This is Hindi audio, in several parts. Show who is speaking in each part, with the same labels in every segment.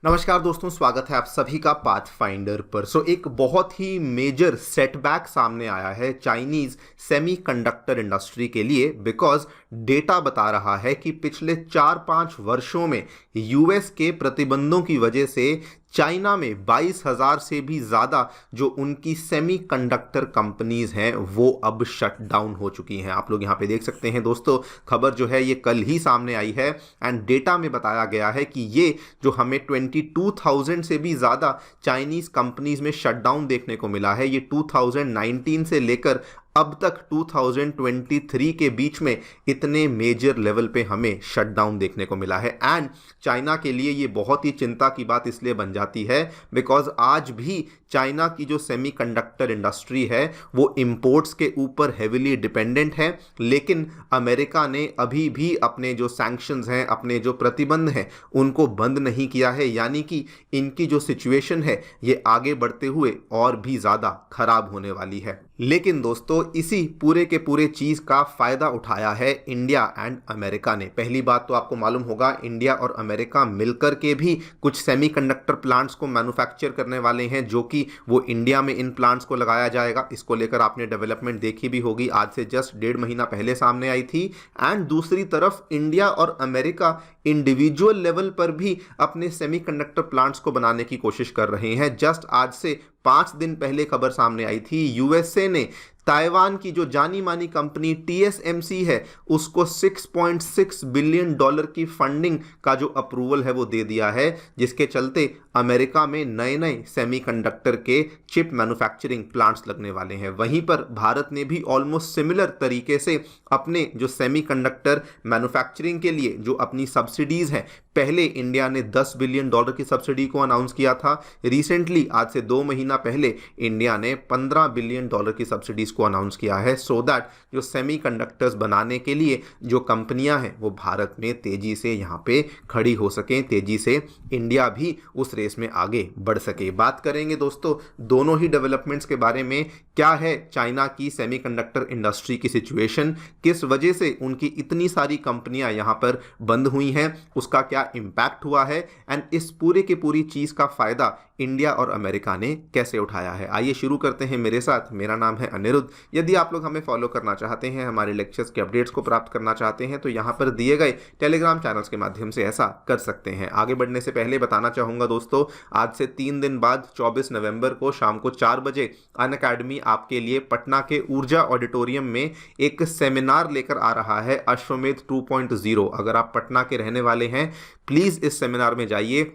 Speaker 1: नमस्कार दोस्तों, स्वागत है आप सभी का पाथफाइंडर पर। एक बहुत ही मेजर सेटबैक सामने आया है चाइनीज सेमीकंडक्टर इंडस्ट्री के लिए, बिकॉज डेटा बता रहा है कि पिछले 4-5 वर्षों में यूएस के प्रतिबंधों की वजह से चाइना में 22,000 से भी ज़्यादा जो उनकी सेमीकंडक्टर कंपनीज हैं वो अब शट डाउन हो चुकी हैं। आप लोग यहाँ पे देख सकते हैं दोस्तों, खबर जो है ये कल ही सामने आई है एंड डेटा में बताया गया है कि ये जो हमें 22,000 से भी ज़्यादा चाइनीज़ कंपनीज में शट डाउन देखने को मिला है, ये 2019 से लेकर अब तक 2023 के बीच में इतने मेजर लेवल पे हमें शटडाउन देखने को मिला है। एंड चाइना के लिए ये बहुत ही चिंता की बात इसलिए बन जाती है बिकॉज आज भी चाइना की जो सेमीकंडक्टर इंडस्ट्री है वो इंपोर्ट्स के ऊपर हेविली डिपेंडेंट है, लेकिन अमेरिका ने अभी भी अपने जो सैंक्शंस हैं, अपने जो प्रतिबंध हैं उनको बंद नहीं किया है। यानी कि इनकी जो सिचुएशन है ये आगे बढ़ते हुए और भी ज़्यादा खराब होने वाली है। लेकिन दोस्तों, इसी पूरे के पूरे चीज़ का फ़ायदा उठाया है इंडिया एंड अमेरिका ने। पहली बात तो आपको मालूम होगा, इंडिया और अमेरिका मिलकर के भी कुछ सेमीकंडक्टर प्लांट्स को मैन्युफैक्चर करने वाले हैं, जो कि वो इंडिया में इन प्लांट्स को लगाया जाएगा। इसको लेकर आपने डेवलपमेंट देखी भी होगी, आज से जस्ट 1.5 महीना पहले सामने आई थी। एंड दूसरी तरफ इंडिया और अमेरिका इंडिविजुअल लेवल पर भी अपने सेमीकंडक्टर प्लांट्स को बनाने की कोशिश कर रहे हैं। जस्ट आज से 5 दिन पहले खबर सामने आई थी, यूएसए ने ताइवान की जो जानी मानी कंपनी टीएसएमसी है उसको $6.6 बिलियन की फंडिंग का जो अप्रूवल है वो दे दिया है, जिसके चलते अमेरिका में नए नए सेमीकंडक्टर के चिप मैन्युफैक्चरिंग प्लांट्स लगने वाले हैं। वहीं पर भारत ने भी ऑलमोस्ट सिमिलर तरीके से अपने जो सेमीकंडक्टर मैन्युफैक्चरिंग के लिए जो अपनी सब्सिडीज हैं, पहले इंडिया ने $10 बिलियन की सब्सिडी को अनाउंस किया था। रिसेंटली आज से 2 महीना पहले इंडिया ने $15 बिलियन की सब्सिडीज को अनाउंस किया है, सो दैट जो सेमीकंडक्टर्स बनाने के लिए जो कंपनियां हैं वो भारत में तेजी से यहाँ पे खड़ी हो सकें, तेजी से इंडिया भी उस रेस में आगे बढ़ सके। बात करेंगे दोस्तों दोनों ही डेवलपमेंट्स के बारे में। क्या है चाइना की सेमीकंडक्टर इंडस्ट्री की सिचुएशन, किस वजह से उनकी इतनी सारी कंपनियां यहाँ पर बंद हुई हैं, उसका क्या इम्पैक्ट हुआ है, एंड इस पूरे की पूरी चीज़ का फ़ायदा इंडिया और अमेरिका ने कैसे उठाया है। आइए शुरू करते हैं मेरे साथ। मेरा नाम है अनिरुद्ध। यदि आप लोग हमें फॉलो करना चाहते हैं, हमारे लेक्चर्स के अपडेट्स को प्राप्त करना चाहते हैं, तो यहाँ पर दिए गए टेलीग्राम चैनल्स के माध्यम से ऐसा कर सकते हैं। आगे बढ़ने से पहले बताना चाहूँगा दोस्तों, आज से 3 दिन बाद 24 नवंबर को शाम को 4 बजे अनअकैडमी आपके लिए पटना के ऊर्जा ऑडिटोरियम में एक सेमिनार लेकर आ रहा है, अश्वमेध 2.0। अगर आप पटना के रहने वाले हैं प्लीज़ इस सेमिनार में जाइए,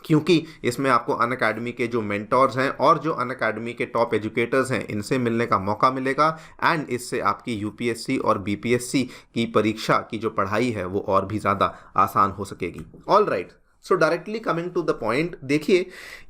Speaker 1: क्योंकि इसमें आपको अनअकैडमी के जो मेंटोर्स हैं और जो अनअकैडमी के टॉप एजुकेटर्स हैं इनसे मिलने का मौका मिलेगा। एंड इससे आपकी यूपीएससी और बीपीएससी की परीक्षा की जो पढ़ाई है वो और भी ज़्यादा आसान हो सकेगी। All right, so directly coming to the point, देखिए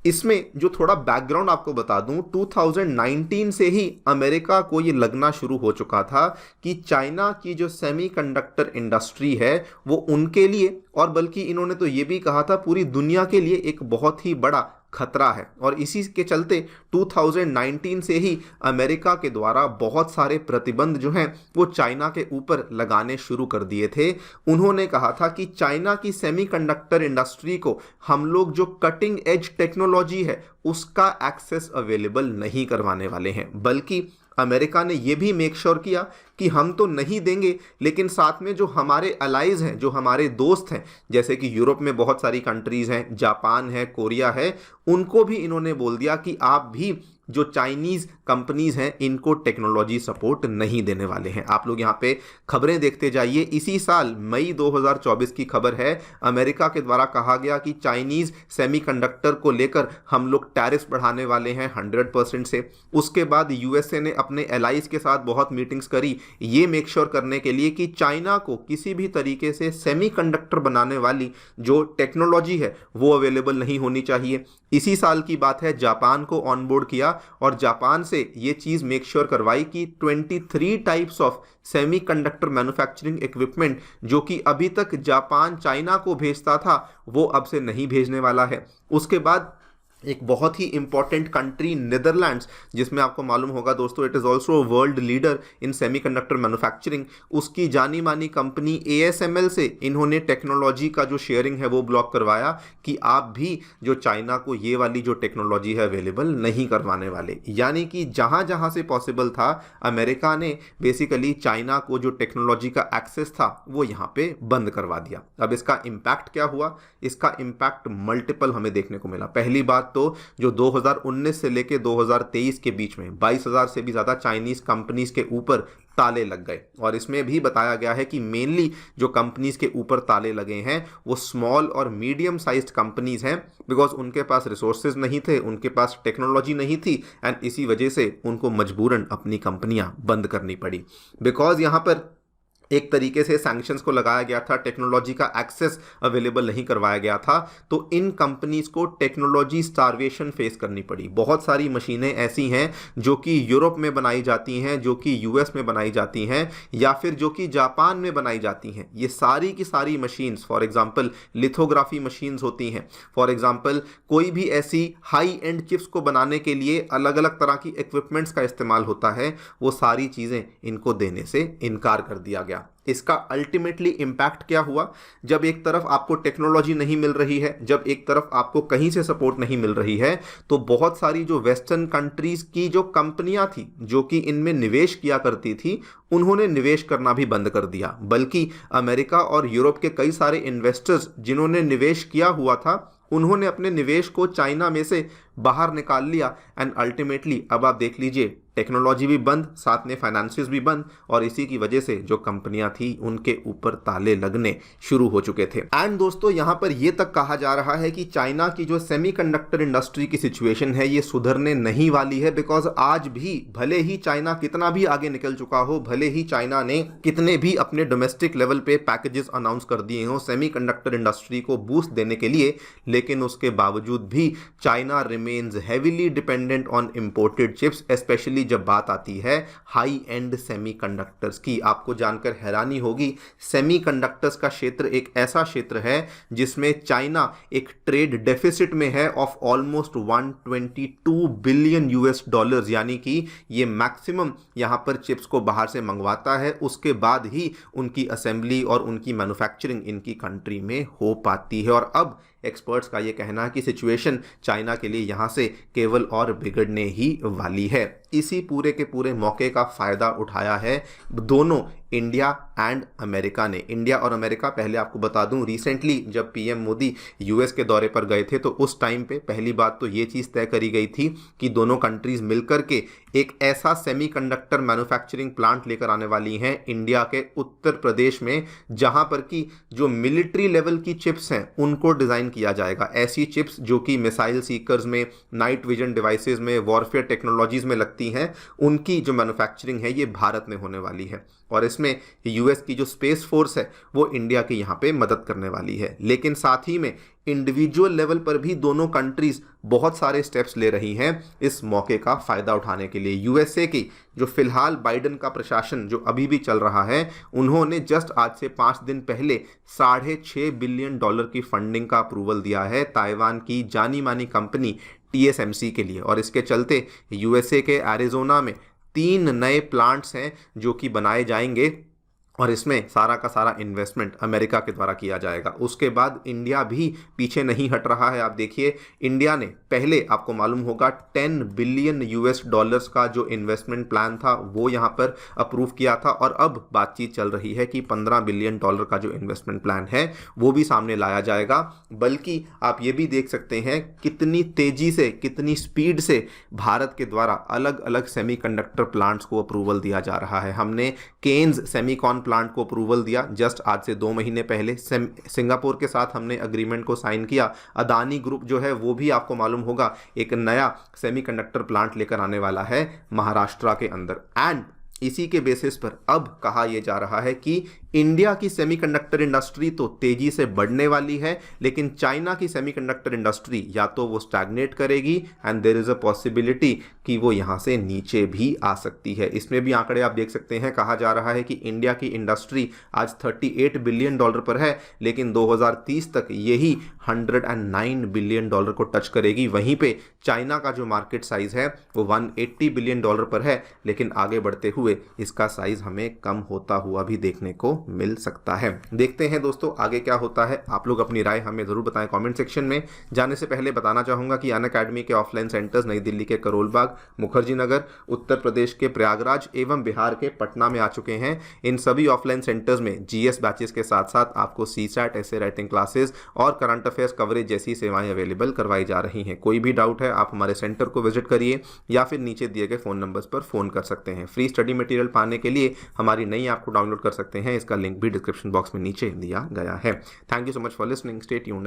Speaker 1: इसमें जो थोड़ा बैकग्राउंड आपको बता दूं, 2019 से ही अमेरिका को ये लगना शुरू हो चुका था कि चाइना की जो सेमीकंडक्टर इंडस्ट्री है वो उनके लिए, और बल्कि इन्होंने तो ये भी कहा था पूरी दुनिया के लिए, एक बहुत ही बड़ा खतरा है। और इसी के चलते 2019 से ही अमेरिका के द्वारा बहुत सारे प्रतिबंध जो हैं वो चाइना के ऊपर लगाने शुरू कर दिए थे। उन्होंने कहा था कि चाइना की सेमीकंडक्टर इंडस्ट्री को हम लोग जो कटिंग एज टेक्नोलॉजी है उसका एक्सेस अवेलेबल नहीं करवाने वाले हैं, बल्कि अमेरिका ने यह भी मेक श्योर किया कि हम तो नहीं देंगे, लेकिन साथ में जो हमारे अलाइज हैं, जो हमारे दोस्त हैं, जैसे कि यूरोप में बहुत सारी कंट्रीज़ हैं, जापान है, कोरिया है, उनको भी इन्होंने बोल दिया कि आप भी जो चाइनीज़ कंपनीज़ हैं इनको टेक्नोलॉजी सपोर्ट नहीं देने वाले हैं। आप लोग यहाँ पे खबरें देखते जाइए। इसी साल मई 2024 की खबर है, अमेरिका के द्वारा कहा गया कि चाइनीज़ सेमीकंडक्टर को लेकर हम लोग टैरिफ बढ़ाने वाले हैं 100% से। उसके बाद यूएसए ने अपने एलाइज के साथ बहुत मीटिंग्स करी ये मेक श्योर करने के लिए कि चाइना को किसी भी तरीके से सेमीकंडक्टर बनाने वाली जो टेक्नोलॉजी है वो अवेलेबल नहीं होनी चाहिए। इसी साल की बात है, जापान को ऑन बोर्ड किया और जापान से ये चीज़ मेक श्योर करवाई कि 23 types of semiconductor manufacturing equipment जो कि अभी तक जापान चाइना को भेजता था वो अब से नहीं भेजने वाला है। उसके बाद एक बहुत ही इंपॉर्टेंट कंट्री नीदरलैंड्स, जिसमें आपको मालूम होगा दोस्तों it is also world leader in semiconductor manufacturing, उसकी जानी मानी कंपनी ASML से इन्होंने टेक्नोलॉजी का जो शेयरिंग है वो ब्लॉक करवाया कि आप भी जो चाइना को ये वाली जो टेक्नोलॉजी है अवेलेबल नहीं करवाने वाले। यानी कि जहाँ जहाँ से पॉसिबल था अमेरिका ने बेसिकली चाइना को जो टेक्नोलॉजी का एक्सेस था वो यहाँ पे बंद करवा दिया। अब इसका इम्पैक्ट क्या हुआ? इसका इम्पैक्ट मल्टीपल हमें देखने को मिला। पहली बात तो जो 2019 से लेके 2023 के बीच में 22,000 से भी ज़्यादा चाइनीज़ कंपनीज के ऊपर ताले लग गए, और इसमें भी बताया गया है कि मेनली जो कंपनीज के ऊपर ताले लगे हैं वो स्मॉल और मीडियम साइज्ड कंपनीज हैं, बिकॉज उनके पास रिसोर्सेज नहीं थे, उनके पास टेक्नोलॉजी नहीं थी, एंड इसी वजह से उनको मजबूरन अपनी कंपनियां बंद करनी पड़ी। बिकॉज यहाँ पर एक तरीके से सैंक्शंस को लगाया गया था, टेक्नोलॉजी का एक्सेस अवेलेबल नहीं करवाया गया था, तो इन कंपनीज को टेक्नोलॉजी स्टारवेशन फेस करनी पड़ी। बहुत सारी मशीनें ऐसी हैं जो कि यूरोप में बनाई जाती हैं, जो कि US में बनाई जाती हैं, या फिर जो कि जापान में बनाई जाती हैं। ये सारी की सारी machines, for example lithography machines होती हैं, फॉर एग्जांपल कोई भी ऐसी हाई एंड चिप्स को बनाने के लिए अलग अलग तरह की इक्विपमेंट्स का इस्तेमाल होता है, वो सारी चीज़ें इनको देने से इनकार कर दिया गया। इसका अल्टीमेटली इम्पैक्ट क्या हुआ? जब एक तरफ आपको टेक्नोलॉजी नहीं मिल रही है, जब एक तरफ आपको कहीं से सपोर्ट नहीं मिल रही है, तो बहुत सारी जो वेस्टर्न कंट्रीज की जो कंपनियां थी जो कि इनमें निवेश किया करती थी, उन्होंने निवेश करना भी बंद कर दिया। बल्कि अमेरिका और यूरोप के कई सारे इन्वेस्टर्स जिन्होंने निवेश किया हुआ था, उन्होंने अपने निवेश को चाइना में से बाहर निकाल लिया, एंड अल्टीमेटली अब आप देख लीजिए टेक्नोलॉजी भी बंद, साथ में फाइनेंसिस भी बंद, और इसी की वजह से जो कंपनियां थी उनके ऊपर ताले लगने शुरू हो चुके थे। एंड दोस्तों यहां पर यह तक कहा जा रहा है कि चाइना की जो सेमीकंडक्टर इंडस्ट्री की सिचुएशन है ये सुधरने नहीं वाली है, बिकॉज आज भी भले ही चाइना कितना भी आगे निकल चुका हो, भले ही चाइना ने कितने भी अपने डोमेस्टिक लेवल पे पैकेजेस अनाउंस कर दिए हो सेमीकंडक्टर इंडस्ट्री को बूस्ट देने के लिए, लेकिन उसके बावजूद भी China remains heavily dependent on imported chips, specially जब बात आती है हाई एंड सेमीकंडक्टर्स की। आपको जानकर हैरानी होगी, सेमीकंडक्टर्स का क्षेत्र एक ऐसा क्षेत्र है जिसमें चाइना एक ट्रेड डेफिसिट में है of almost 122 billion US dollars, यानी कि ये मैक्सिमम यहां पर चिप्स को बाहर से मंगवाता है, उसके बाद ही उनकी असेंबली और उनकी मैन्युफैक्चरिंग इनकी कंट्री में हो पाती है। और अब एक्सपर्ट्स का ये कहना है कि सिचुएशन चाइना के लिए यहाँ से केवल और बिगड़ने ही वाली है। इसी पूरे के पूरे मौके का फ़ायदा उठाया है दोनों इंडिया एंड अमेरिका ने। इंडिया और अमेरिका, पहले आपको बता दूं, रिसेंटली जब PM मोदी US के दौरे पर गए थे तो उस टाइम पे पहली बात तो ये चीज़ तय करी गई थी कि दोनों कंट्रीज़ मिलकर के एक ऐसा सेमीकंडक्टर मैन्युफैक्चरिंग प्लांट लेकर आने वाली हैं इंडिया के उत्तर प्रदेश में, जहां पर कि जो मिलिट्री लेवल की चिप्स हैं उनको डिज़ाइन किया जाएगा। ऐसी चिप्स जो कि मिसाइल सीकर्स में, नाइट विजन डिवाइसेस में, वॉरफेयर टेक्नोलॉजीज़ में लगती हैं, उनकी जो मैन्युफैक्चरिंग है ये भारत में होने वाली है। और इसमें US की जो स्पेस फोर्स है वो इंडिया की यहाँ पे मदद करने वाली है। लेकिन साथ ही में इंडिविजुअल लेवल पर भी दोनों कंट्रीज बहुत सारे स्टेप्स ले रही हैं इस मौके का फ़ायदा उठाने के लिए। USA की जो फिलहाल बाइडन का प्रशासन जो अभी भी चल रहा है, उन्होंने जस्ट आज से 5 दिन पहले $6.5 बिलियन की फंडिंग का अप्रूवल दिया है ताइवान की जानी मानी कंपनी TSMC के लिए। और इसके चलते USA के एरिजोना में 3 नए प्लांट्स हैं जो कि बनाए जाएंगे, और इसमें सारा का सारा इन्वेस्टमेंट अमेरिका के द्वारा किया जाएगा। उसके बाद इंडिया भी पीछे नहीं हट रहा है। आप देखिए, इंडिया ने पहले, आपको मालूम होगा, 10 बिलियन US डॉलर्स का जो इन्वेस्टमेंट प्लान था वो यहाँ पर अप्रूव किया था, और अब बातचीत चल रही है कि $15 बिलियन का जो इन्वेस्टमेंट प्लान है वो भी सामने लाया जाएगा। बल्कि आप ये भी देख सकते हैं कितनी तेजी से, कितनी स्पीड से भारत के द्वारा अलग अलग सेमीकंडक्टर प्लांट्स को अप्रूवल दिया जा रहा है। हमने केन्स सेमीकॉन प्लांट को अप्रूवल दिया जस्ट आज से 2 महीने पहले। सिंगापुर के साथ हमने अग्रीमेंट को साइन किया। अदानी ग्रुप जो है वो भी, आपको मालूम होगा, एक नया सेमीकंडक्टर प्लांट लेकर आने वाला है महाराष्ट्र के अंदर। एंड इसी के बेसिस पर अब कहा यह जा रहा है कि इंडिया की सेमीकंडक्टर इंडस्ट्री तो तेजी से बढ़ने वाली है, लेकिन चाइना की सेमीकंडक्टर इंडस्ट्री या तो वो स्टैग्नेट करेगी and there is a possibility कि वो यहाँ से नीचे भी आ सकती है। इसमें भी आंकड़े आप देख सकते हैं, कहा जा रहा है कि इंडिया की इंडस्ट्री आज $38 बिलियन पर है, लेकिन 2030 तक यही $109 बिलियन को टच करेगी। वहीं पे चाइना का जो मार्केट साइज है वो $180 बिलियन पर है, लेकिन आगे बढ़ते हुए इसका साइज हमें कम होता हुआ भी देखने को मिल सकता है। देखते हैं दोस्तों आगे क्या होता है। आप लोग अपनी राय हमें जरूर बताएं कमेंट सेक्शन में। जाने से पहले बताना चाहूंगा कि अनअकैडमी के ऑफलाइन सेंटर्स नई दिल्ली के करोल बाग, मुखर्जी नगर, उत्तर प्रदेश के प्रयागराज एवं बिहार के पटना में आ चुके हैं। इन सभी ऑफलाइन सेंटर्स में जीएस बैचेस के साथ साथ आपको सीसैट, ऐसे राइटिंग क्लासेस और करंट अफेयर्स कवरेज जैसी सेवाएं अवेलेबल करवाई जा रही हैं। कोई भी डाउट है आप हमारे सेंटर को विजिट करिए या फिर नीचे दिए गए फोन नंबर्स पर फोन कर सकते हैं। फ्री स्टडी मटेरियल पाने के लिए हमारी नई ऐप को डाउनलोड कर सकते हैं। इसका लिंक भी डिस्क्रिप्शन बॉक्स में नीचे दिया गया है। Thank you so much for listening. Stay tuned.